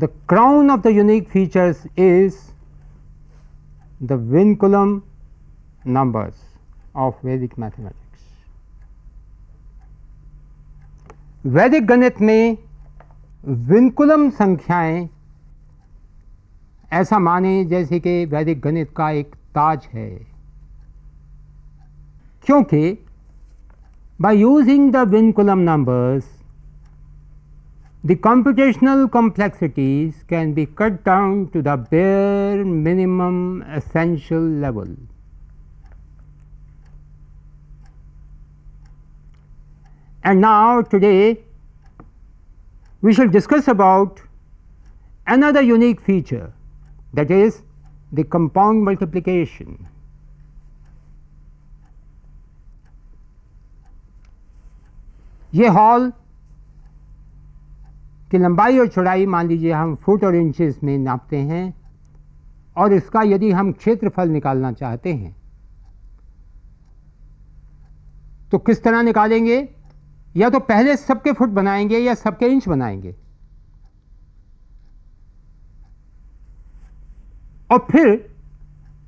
the crown of the unique features is the Vinculum numbers of Vedic mathematics. वैदिक गणित में vinculum संख्याएं ऐसा माने जैसे कि वैदिक गणित का एक ताज है, क्योंकि by using the Vinculum numbers the computational complexities can be cut down to the bare minimum essential level. And now today we shall discuss about another unique feature, that is the compound multiplication. ये hall की लंबाई और चौड़ाई मान लीजिए हम foot और inches में नापते हैं, और इसका यदि हम क्षेत्रफल निकालना चाहते हैं तो किस तरह निकालेंगे? या तो पहले सबके फुट बनाएंगे या सबके इंच बनाएंगे, और फिर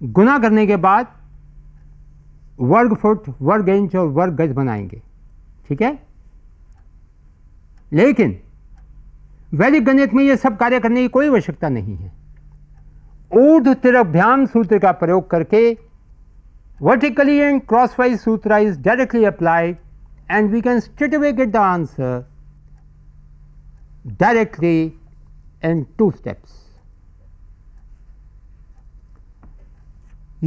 गुना करने के बाद वर्ग फुट, वर्ग इंच और वर्ग गज बनाएंगे। ठीक है? लेकिन वैदिक गणित में यह सब कार्य करने की कोई आवश्यकता नहीं है। ऊर्ध्वतिरभ्याम सूत्र का प्रयोग करके वर्टिकली एंड क्रॉसवाइज सूत्र is directly applied and we can straightaway get the answer directly in 2 steps.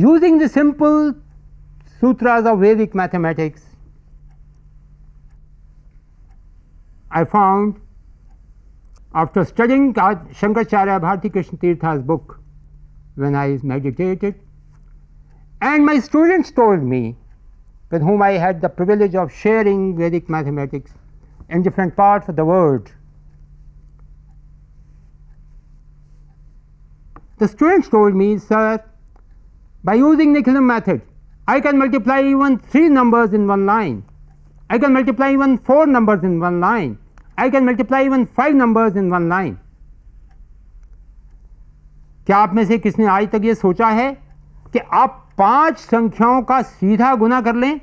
Using the simple sutras of Vedic mathematics, I found, after studying Shankaracharya Bharati Krishna Tirtha's book when I meditated, and my students told me, with whom I had the privilege of sharing Vedic mathematics in different parts of the world, the students told me, sir, by using Vinculum method, I can multiply even 3 numbers in one line, I can multiply even 4 numbers in one line, I can multiply even 5 numbers in one line. क्या आप में से किसने आज तक ये सोचा है कि आप 5 संख्याओं का सीधा गुना कर लें?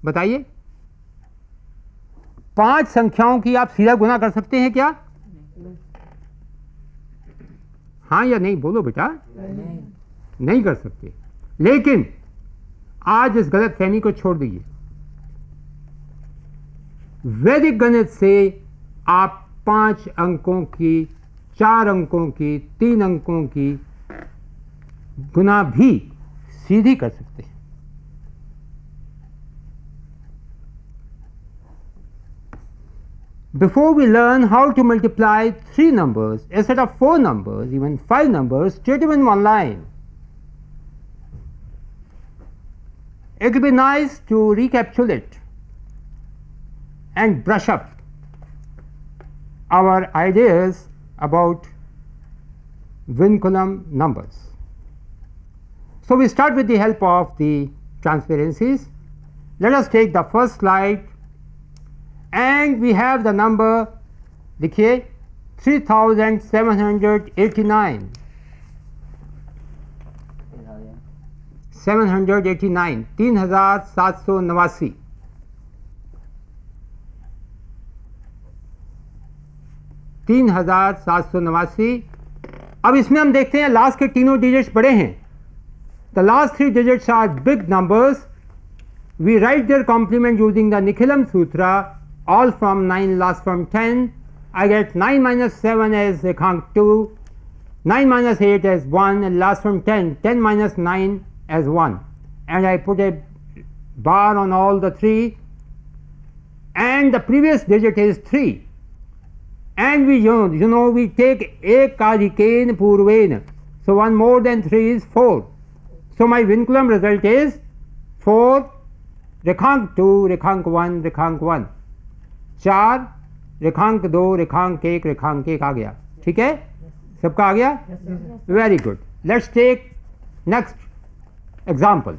बताइए, 5 संख्याओं की आप सीधा गुना कर सकते हैं क्या? हाँ या नहीं बोलो बेटा। नहीं कर सकते। लेकिन आज इस गलत फहमी को छोड़ दीजिए। वैदिक गणित से आप 5 अंकों की, 4 अंकों की, 3 अंकों की गुना भी सीधी कर सकते हैं। Before we learn how to multiply 3 numbers, a set of 4 numbers, even 5 numbers straight away in one line, it will be nice to recapitulate and brush up our ideas about Vinculum numbers. So we start with the help of the transparencies. Let us take the first slide, and we have the number, देखिए 3789, 789, 3789, 3789। अब इसमें हम देखते हैं last के तीनों digits बड़े हैं। The last 3 digits are big numbers. We write their complement using the Vinculum Sutra, all from 9, last from 10. I get 9 minus 7 as Rekhank 2, 9 minus 8 as 1, and last from 10, 10 minus 9 as 1. And I put a bar on all the 3, and the previous digit is 3. And we we take ekadikeन पूर्वेन, so 1 more than 3 is 4. So my Vinculum result is 4, Rekhank 2, Rekhank 1, Rekhank 1, 4, Rekhank 2, Rekhank 1, Rekhank 1 आ गया। ठीक है, सबका आ गया? Very good. Let's take next example.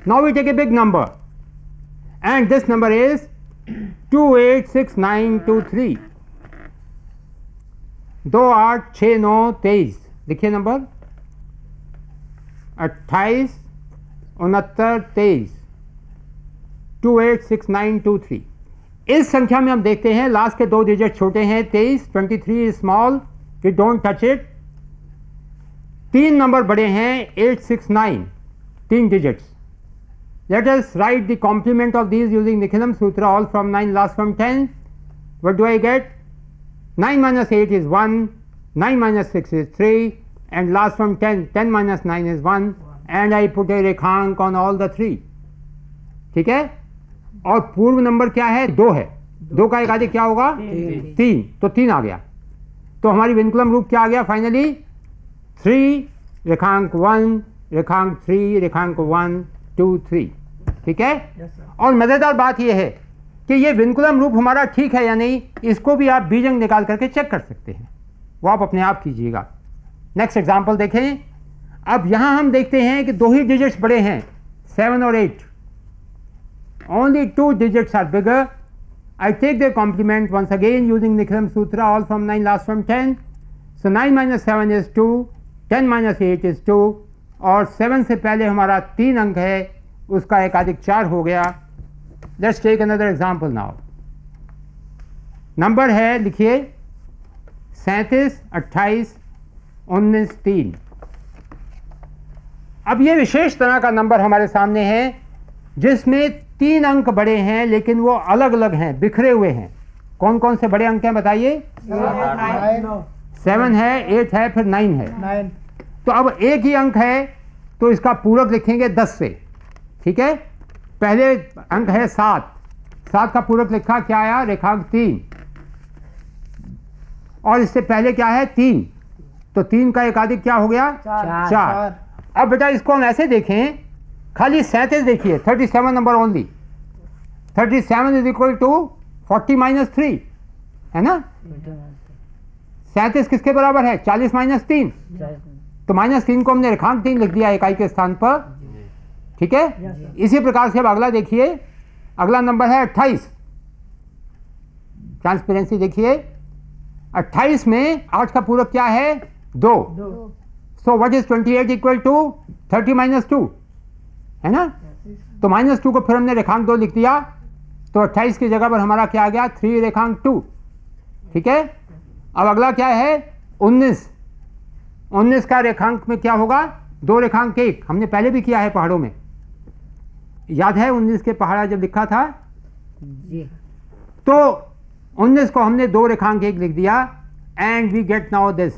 Now we take a big number, and this number is 286923. 2 8 6 9 23, लिखिए number 28 69 23 28 69 23। इस संख्या में हम देखते हैं लास्ट के 2 डिजिट छोटे हैं, 23 23 small, we don't touch it. 3 number बड़े हैं, 8 6 9, 3 digits. Let us write the complement of these using Nichilam Sutra, all from 9, last from 10. What do I get? 9 minus 8 is 1, 9 minus 6 is 3, and last from 10, 10 minus 9 is 1, and I put a rekhank on all the 3. ठीक है? और पूर्व number क्या है? 2 है। 2 का एकाधिक क्या होगा? 3, तो 3 आ गया। तो हमारी विनकुलम रूप क्या आ गया फाइनली? 3 रेखांक 1 रेखांक 3 रेखांक 1 2 3। ठीक है? और मजेदार बात यह है कि ये विनकुलम रूप हमारा ठीक है या नहीं, इसको भी आप बीजंग निकाल करके चेक कर सकते हैं, वो आप अपने आप कीजिएगा। नेक्स्ट एग्जांपल देखें। अब यहां हम देखते हैं कि 2 ही डिजिट्स बड़े हैं, 7 और 8। Only 2 digits are bigger. I take the complement once again using Nikhilam Sutra, all from 9 last from 10। So 9 minus 7 is 2, 10 minus 8 is 2, और 7 से पहले हमारा 3 अंक है, उसका एकाधिक 4 हो गया। Let's take another example now. Number है, लिखिए 37 28 19 3। अब ये विशेष तरह का नंबर हमारे सामने है जिसमें 3 अंक बड़े हैं लेकिन वो अलग अलग हैं, बिखरे हुए हैं। कौन कौन से बड़े अंक हैं बताइए? 7 है, 8 है, फिर 9 है। तो अब एक ही अंक है तो इसका पूरक लिखेंगे 10 से। ठीक है? पहले अंक है 7, 7 का पूरक लिखा, क्या आया? रेखांक 3। और इससे पहले क्या है? 3, तो 3 का एकाधिक क्या हो गया? 4। अब बेटा इसको हम ऐसे देखें, खाली 37 देखिए, 37 number only. 37 is equal to 40 minus 3, है ना? 37 किसके बराबर है? 40 माइनस 3। तो माइनस 3 को हमने रेखांक 3 लिख दिया इकाई के स्थान पर। ठीक है? इसी प्रकार से अब अगला देखिए, अगला नंबर है 28। ट्रांसपेरेंसी देखिए, 28 में 8 का पूरक क्या है? 2। So what is 28 equal to 30 minus 2, है ना? तो माइनस 2 को फिर हमने रेखांक 2 लिख दिया, तो 28 की जगह पर हमारा क्या आ गया? 3 रेखांक 2। ठीक है? अब अगला क्या है? 19। 19 का रेखांक में क्या होगा? 2 रेखांक 1। हमने पहले भी किया है पहाड़ों में, याद है 19 के पहाड़ा जब लिखा था जी। तो 19 को हमने 2 रेखांक 1 लिख दिया, and we get now this.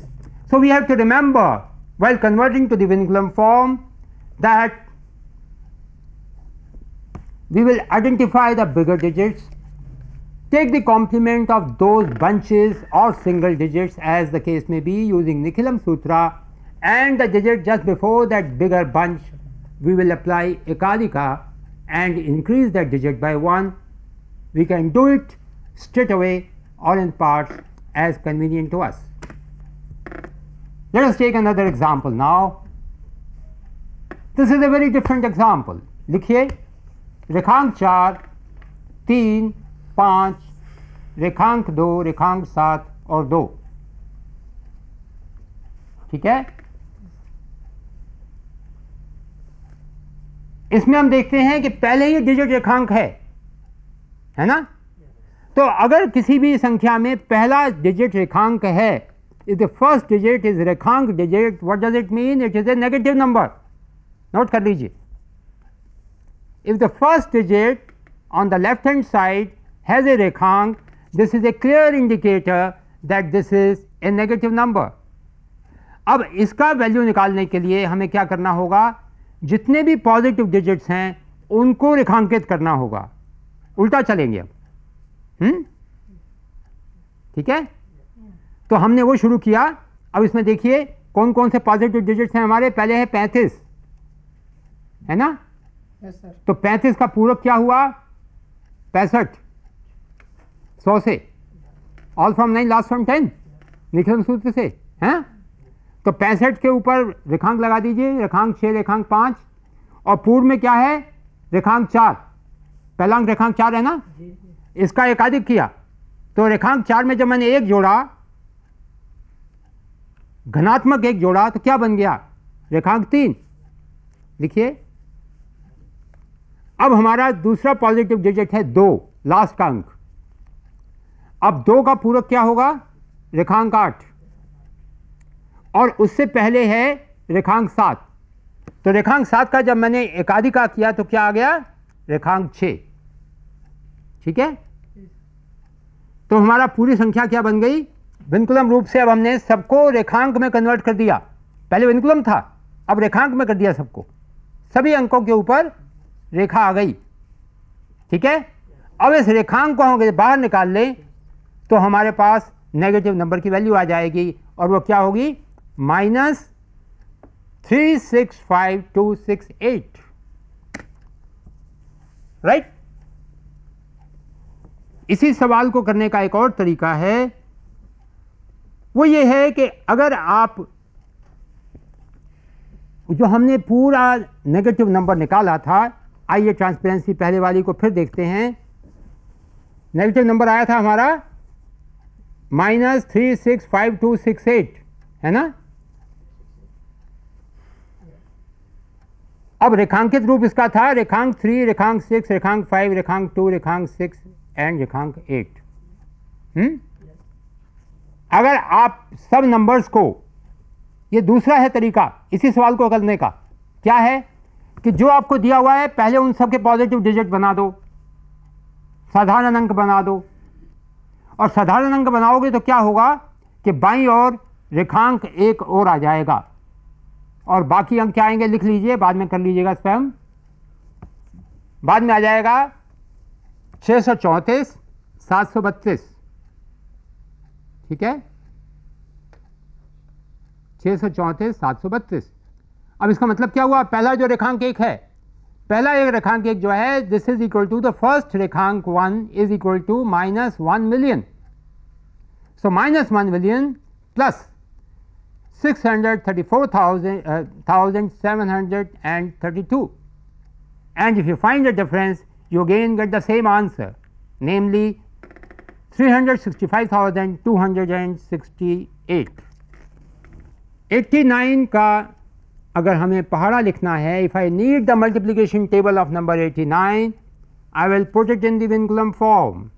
So we have to remember while converting to the vinculum form that we will identify the bigger digits, take the complement of those bunches or single digits as the case may be using Nichilam Sutra, and the digit just before that bigger bunch we will apply ekadika and increase that digit by 1. We can do it straight away or in parts as convenient to us. Let us take another example now. This is a very different example. लिखिए रेखांक 4 3 5 रेखांक 2 रेखांक 7 और 2। ठीक है? इसमें हम देखते हैं कि पहले ही डिजिट रेखांक है ना? तो अगर किसी भी संख्या में पहला डिजिट रेखांक है, if the first digit is रेखांक digit, what does it mean? It is a negative number. Note कर लीजिए। If the first digit on the left hand side has a rekhank, this is a clear indicator that this is a negative number. अब इसका value निकालने के लिए हमें क्या करना होगा? जितने भी पॉजिटिव डिजिट्स हैं उनको रेखांकित करना होगा। उल्टा चलेंगे अब। ठीक है? तो हमने वो शुरू किया। अब इसमें देखिए कौन कौन से पॉजिटिव डिजिट्स हैं हमारे। पहले है 35, है ना? तो 35 का पूरक क्या हुआ? 65, 100 से, all from 9 last from 10 Nikhilam सूत्र से, हैं? तो 65 के ऊपर रेखांक लगा दीजिए, रेखांक 6 रेखांक 5, और पूर्व में क्या है? रेखांक 4। पहला अंक रेखांक 4 है ना? इसका एकाधिक किया, तो रेखांक 4 में जब मैंने 1 जोड़ा घनात्मक 1 जोड़ा तो क्या बन गया, रेखांक 3। लिखिए, अब हमारा दूसरा पॉजिटिव डिजिट है 2, लास्ट का अंक। अब 2 का पूरक क्या होगा, रेखांक 8, और उससे पहले है रेखांक 7। तो रेखांक 7 का जब मैंने एकाधिका किया तो क्या आ गया, रेखांक 6। ठीक है, तो हमारा पूरी संख्या क्या बन गई, विनकुलम रूप से अब हमने सबको रेखांक में कन्वर्ट कर दिया। पहले विनकुलम था, अब रेखांक में कर दिया सबको, सभी अंकों के ऊपर रेखा आ गई। ठीक है, अब इस रेखांक को हम बाहर निकाल लें तो हमारे पास नेगेटिव नंबर की वैल्यू आ जाएगी, और वो क्या होगी, -365268। राइट। इसी सवाल को करने का एक और तरीका है, वो ये है कि अगर आप जो हमने पूरा नेगेटिव नंबर निकाला था, आइए ट्रांसपेरेंसी पहले वाली को फिर देखते हैं। नेगेटिव नंबर आया था हमारा -365268, है ना। अब रेखांकित रूप इसका था रेखांक 3, रेखांक 6, रेखांक 5, रेखांक 2, रेखांक 6 एंड रेखांक 8। अगर आप सब नंबर्स को, ये दूसरा है तरीका इसी सवाल को करने का, क्या है कि जो आपको दिया हुआ है पहले उन सब के पॉजिटिव डिजिट बना दो, साधारण अंक बना दो, और साधारण अंक बनाओगे तो क्या होगा कि बाईं ओर रेखांक 1 और आ जाएगा, और बाकी अंक क्या आएंगे लिख लीजिए, बाद में कर लीजिएगा स्वयं। बाद में आ जाएगा 634, 732। ठीक है, 634, 732। अब इसका मतलब क्या हुआ, पहला जो रेखांक 1 है, पहला एक रेखांक 1 जो है, this is equal to the first रेखांक 1 is equal to -1 million. So -1 million plus 634,732, and if you find the difference you again get the same answer, namely 365,268. 89 का अगर हमें पहाड़ा लिखना है, if I need the multiplication table of number 89, I will put it in the vinculum form.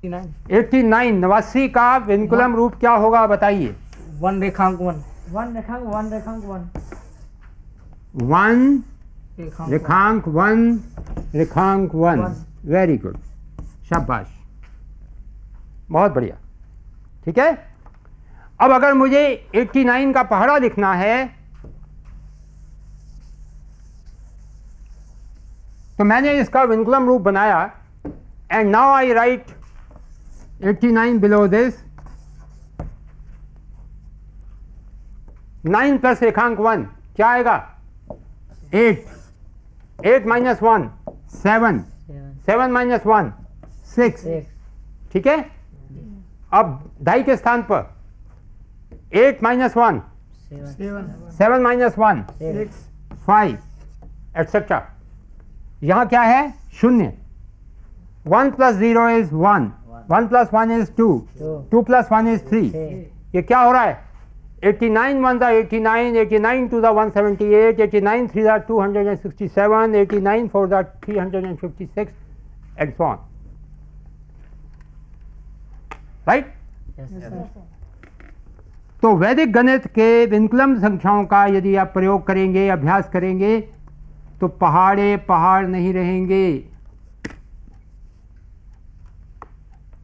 89 89 का vinculum रूप क्या होगा बताइए। 1 रेखांक 1 1 रेखांक 1 रेखांक 1 1 रेखांक 1 रेखांक 1। वेरी गुड, शाबाश, बहुत बढ़िया। ठीक है, अब अगर मुझे 89 का पहाड़ा लिखना है तो मैंने इसका विनकुलम रूप बनाया, and now I write 89 below this. 9 plus रेखांक 1 क्या आएगा, 8 8 माइनस 1 7 7 माइनस 1 6। ठीक है, अब ढाई के स्थान पर 8 माइनस 1 7 माइनस 1 5 एटसेट्रा। यहाँ क्या है, शून्य। 1 plus 0 is 1, 1 plus 1 is 2, 2 plus 1 is 3। ये क्या हो रहा है, 89 1 89, 89 2 178, 89 3 267, 89 4 356 and so on. Right? तो वैदिक गणित के विनकुलम संख्याओं का यदि आप प्रयोग करेंगे, अभ्यास करेंगे, तो पहाड़े पहाड़ नहीं रहेंगे।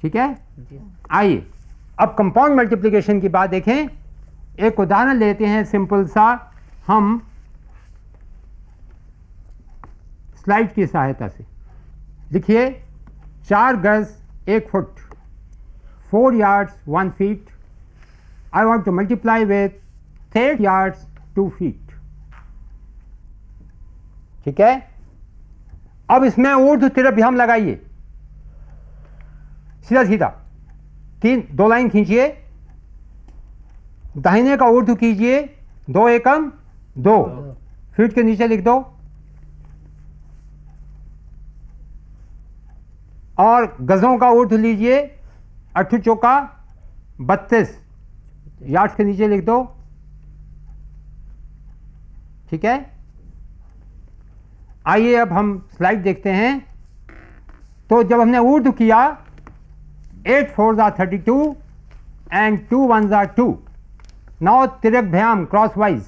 ठीक है, आइए अब कंपाउंड मल्टीप्लिकेशन की बात देखें। एक उदाहरण लेते हैं सिंपल सा, हम स्लाइड की सहायता से। लिखिए, 4 गज 1 foot, 4 yards 1 feet. I want to multiply with 8 yards 2 feet. ठीक है, अब इसमें ऊर्ध्व तिरप हम लगाइए, सीधा सीधा 2 लाइन खींचिए, दाहिने का ऊर्ध्व कीजिए, 2 एकम 2 फीट के नीचे लिख दो, और गजों का ऊर्ध्व लीजिए, 8 चौका 32, यार्ड्स के नीचे लिख दो, ठीक है। आइए अब हम स्लाइड देखते हैं। तो जब हमने ऊर्ध्व किया 8 4s are 32 and 2 1s are 2. Now तिर्यकभ्याम crosswise.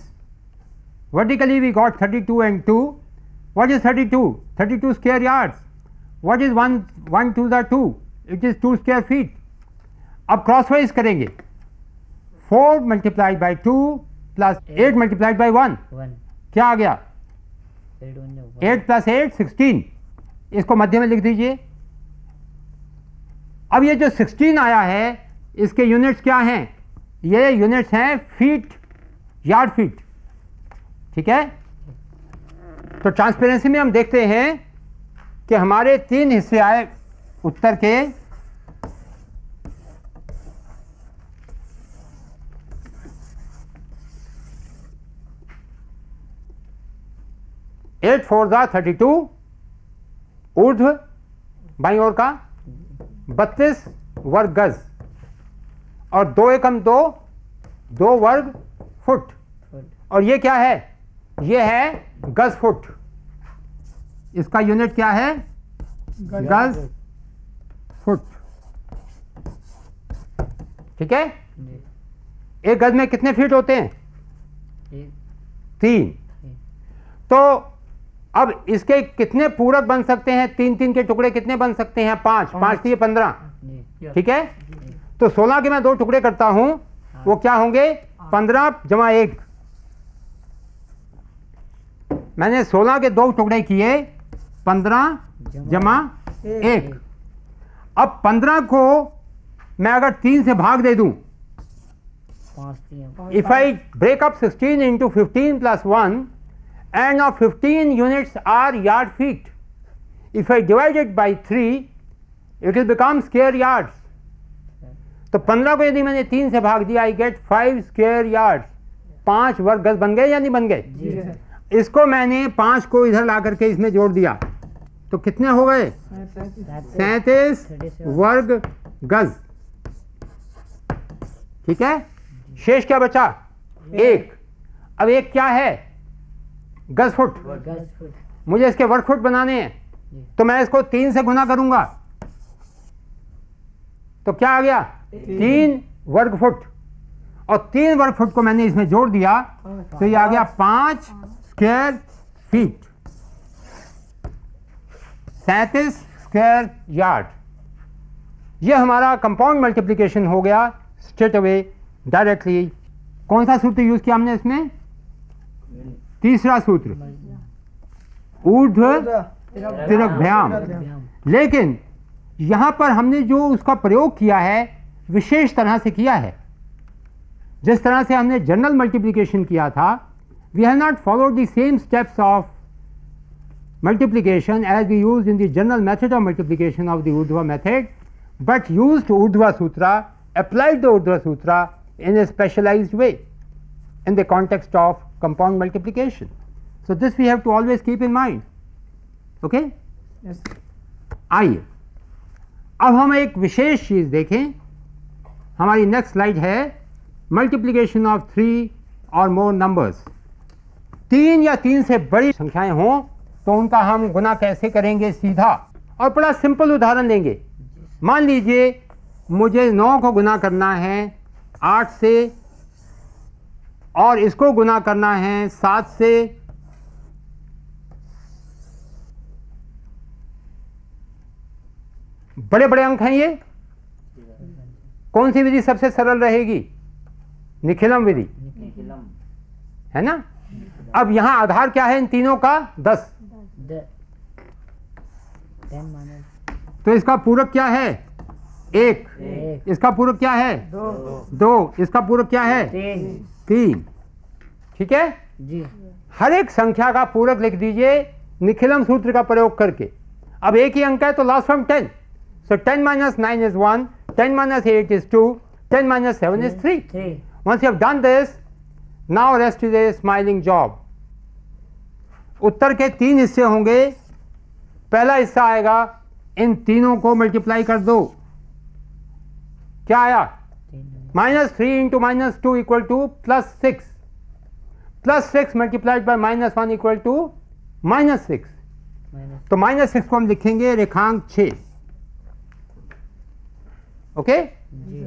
Vertically we got 32 and 2. What is 32? 32 square yards. What is 1 2s are 2? It is 2 square feet. अब crosswise करेंगे। 4 multiplied by 2 plus 8 multiplied by 1 1 क्या आ गया? 8 plus 8 16। इसको मध्य में लिख दीजिए। अब ये जो 16 आया है इसके यूनिट्स क्या हैं? ये यूनिट्स हैं फीट, यार्ड फीट, ठीक है। तो ट्रांसपेरेंसी में हम देखते हैं कि हमारे 3 हिस्से आए उत्तर के। एट 4 जा 32 ऊर्ध्व बाईं ओर का 32 वर्ग गज और 2 एकम 2 वर्ग फुट। और ये क्या है? ये है गज फुट। इसका यूनिट क्या है? गज फुट, ठीक है। एक गज में कितने फीट होते हैं? 3। तो अब इसके कितने पूरक बन सकते हैं? 3 के टुकड़े कितने बन सकते हैं? 5 5 दिए 15, ठीक है। तो 16 के मैं 2 टुकड़े करता हूं, वो क्या होंगे? 15 जमा 1। मैंने 16 के 2 टुकड़े किए, 15 जमा 1। अब 15 को मैं अगर 3 से भाग दे दूं, if I break up 16 into 15 plus 1 and now 15 units are yard feet. If I divide it by 3, it will become square yards. तो 15 को यदि मैंने 3 से भाग दिया, I get 5 square yards. 5 वर्ग गज बन गए या नहीं बन गए? इसको मैंने 5 को इधर ला करके इसमें जोड़ दिया, तो कितने हो गए? 37 वर्ग गज, ठीक है। शेष क्या बचा? 1। अब 1 क्या है? गज फुट। मुझे इसके वर्ग फुट बनाने हैं, तो मैं इसको 3 से गुना करूंगा, तो क्या आ गया? 3 वर्ग फुट। और 3 वर्ग फुट को मैंने इसमें जोड़ दिया, तो ये आ गया 5 स्क्वायर फीट, 37 स्क्वायर यार्ड। ये हमारा कंपाउंड मल्टीप्लिकेशन हो गया स्ट्रेट अवे, डायरेक्टली। कौन सा सूत्र यूज किया हमने इसमें? तीसरा सूत्र, ऊर्ध्व तिर्यकभ्याम। लेकिन यहां पर हमने जो उसका प्रयोग किया है विशेष तरह से किया है। जिस तरह से हमने जनरल मल्टीप्लिकेशन किया था, we have not followed the same steps of multiplication as we used in the general method of multiplication of the Urdhva method, but used Urdhva Sutra, applied the ऊर्ध्व सूत्र in a specialized way in the context of compound multiplication. So this we have to always keep in mind. Okay? Yes. आइए अब हम एक विशेष चीज देखें। हमारी next slide है मल्टीप्लिकेशन ऑफ 3 और मोर नंबर्स। 3 या 3 से बड़ी संख्याएं हों तो उनका हम गुना कैसे करेंगे सीधा। और बड़ा सिंपल उदाहरण लेंगे। मान लीजिए मुझे 9 को गुना करना है 8 से और इसको गुना करना है 7 से। बड़े बड़े अंक हैं ये। कौन सी विधि सबसे सरल रहेगी? निखिलम विधि, है ना। अब यहां आधार क्या है इन तीनों का? 10। तो इसका पूरक क्या है? 1। इसका पूरक क्या है? 2। इसका पूरक क्या है? 3। ठीक है जी। हर एक संख्या का पूरक लिख दीजिए निखिलम सूत्र का प्रयोग करके। अब एक ही अंक है तो last from 10, so 10 - 9 is 1, 10 - 8 is 2, 10 - 7 is 3. Once you have done this, now rest is a smiling job. उत्तर के 3 हिस्से होंगे। पहला हिस्सा आएगा, इन तीनों को मल्टीप्लाई कर दो। क्या आया? minus 3 into minus 2 equal to plus 6, plus 6 multiplied by minus 1 equal to minus 6. minus तो माइनस 6 को हम लिखेंगे रेखांक 6. Okay, ji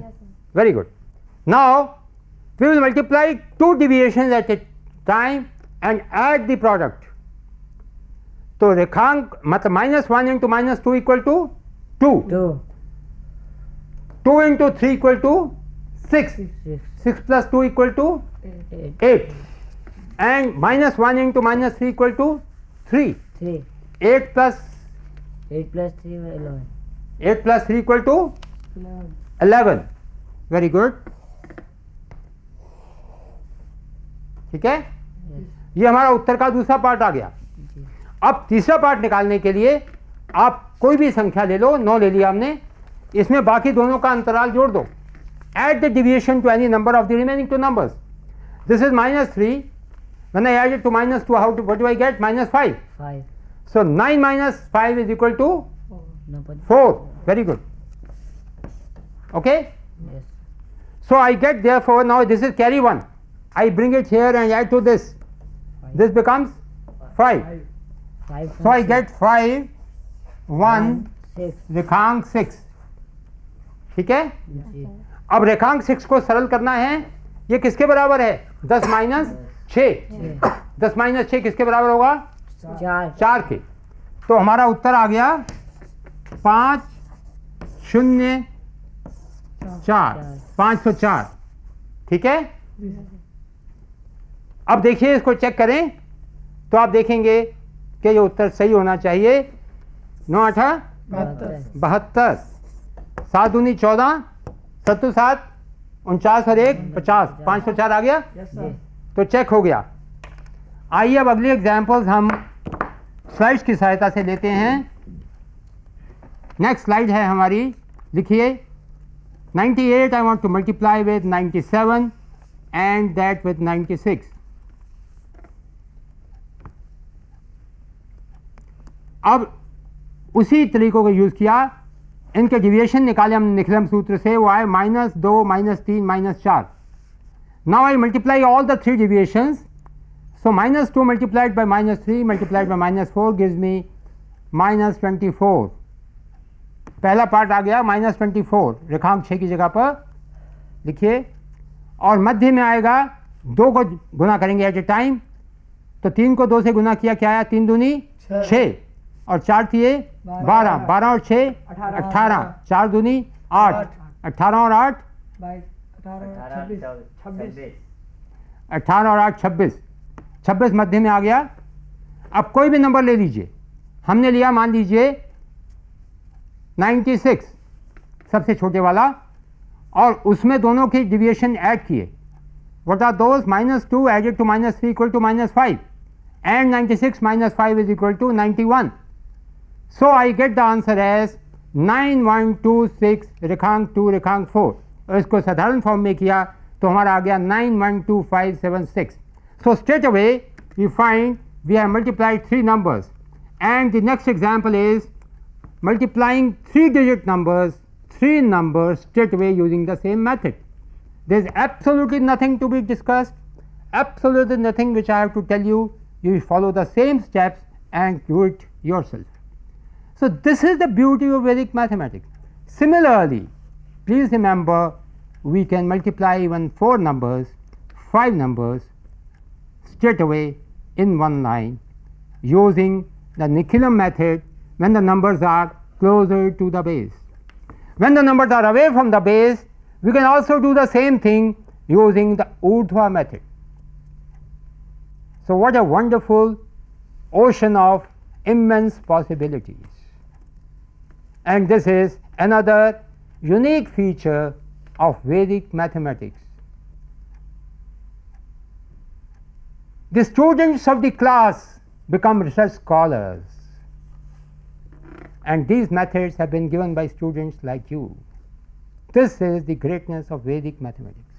very good. Now we will multiply two deviations at a time and add the product. तो रेखांक मतलब minus 1 into minus 2 equal to 2, 2 2 into 3 equal to 6, 6 6 plus 2 equal to 8 8, and minus 1 into minus 3 equal to 3, 3 8 plus 8 plus 3 11 8 plus 3 equal to 11. Very good. ठीक है, yes ये हमारा उत्तर का दूसरा part आ गया. जी अब तीसरा पार्ट निकालने के लिए आप कोई भी संख्या ले लो, 9 ले लिया हमने, इसमें बाकी दोनों का अंतराल जोड़ दो. Add the deviation to any number of the remaining two numbers. This is minus 3. When I add it to minus 2, what do I get? Minus 5. 5 So 9 minus 5 is equal to no but 4. Very good. Okay. yes So I get, therefore now this is carry 1. I bring it here and add to this. This becomes 5. 5 So I get 5 1 6 रेखांक 6. ठीक है. जी अब रेखांक 6 को सरल करना है. ये किसके बराबर है? 10 माइनस 6. 10 माइनस 6 किसके बराबर होगा? 4 4 के. तो हमारा उत्तर आ गया 5 0 4, 504. ठीक है. अब देखिए, इसको चेक करें तो आप देखेंगे कि ये उत्तर सही होना चाहिए. 9 8 72, 7 दूनी 14, 7 7 49 और 1 50, 504 आ गया. तो चेक हो गया. आइए अब अगली एग्जाम्पल्स हम स्लाइड्स की सहायता से लेते हैं. नेक्स्ट स्लाइड है हमारी. लिखिए 98 I want to multiply with 97 and that with 96. अब उसी तरीकों को यूज़ किया. इनके डिविएशन निकाले हमने निखिलम सूत्र से. वो आए -2 -3 -4. Now I multiply all the 3 deviations. So -2 multiplied by -3 multiplied by -4 gives me -24. पहला पार्ट आ गया -24 रेखांक 6 की जगह पर. लिखिए. और मध्य में आएगा 2 को गुना करेंगे एट ए टाइम. तो 3 को 2 से गुना किया, क्या आया? 3 दूनी 6 और 4 थिए 12, 12 और 6 18, 4 दूनी 8, 18 और 8 18 और 8 26, 26 मध्य में आ गया. अब कोई भी नंबर ले लीजिए. हमने लिया मान लीजिए 96 सबसे छोटे वाला, और उसमें दोनों के डिविएशन ऐड किए. What are those? -2 added to -3 equal to -5 and 96 minus 5 is equal to 91. So I get the answer as 9126 रेखांक 2 रेखांक 4. और इसको साधारण फॉर्म में किया तो हमारा आ गया 912576. So straight away we find we have multiplied 3 numbers, and the next example is multiplying 3-digit numbers, 3 numbers straight away using the same method. There is absolutely nothing to be discussed, absolutely nothing which I have to tell you. You follow the same steps and do it yourself. So this is the beauty of Vedic mathematics. Similarly, please remember, we can multiply even 4 numbers, 5 numbers straight away in one line using the Nichilam method when the numbers are closer to the base. When the numbers are away from the base, we can also do the same thing using the Urdhva method. So what a wonderful ocean of immense possibilities. And this is another unique feature of Vedic mathematics. The students of the class become research scholars, and these methods have been given by students like you. This is the greatness of Vedic mathematics.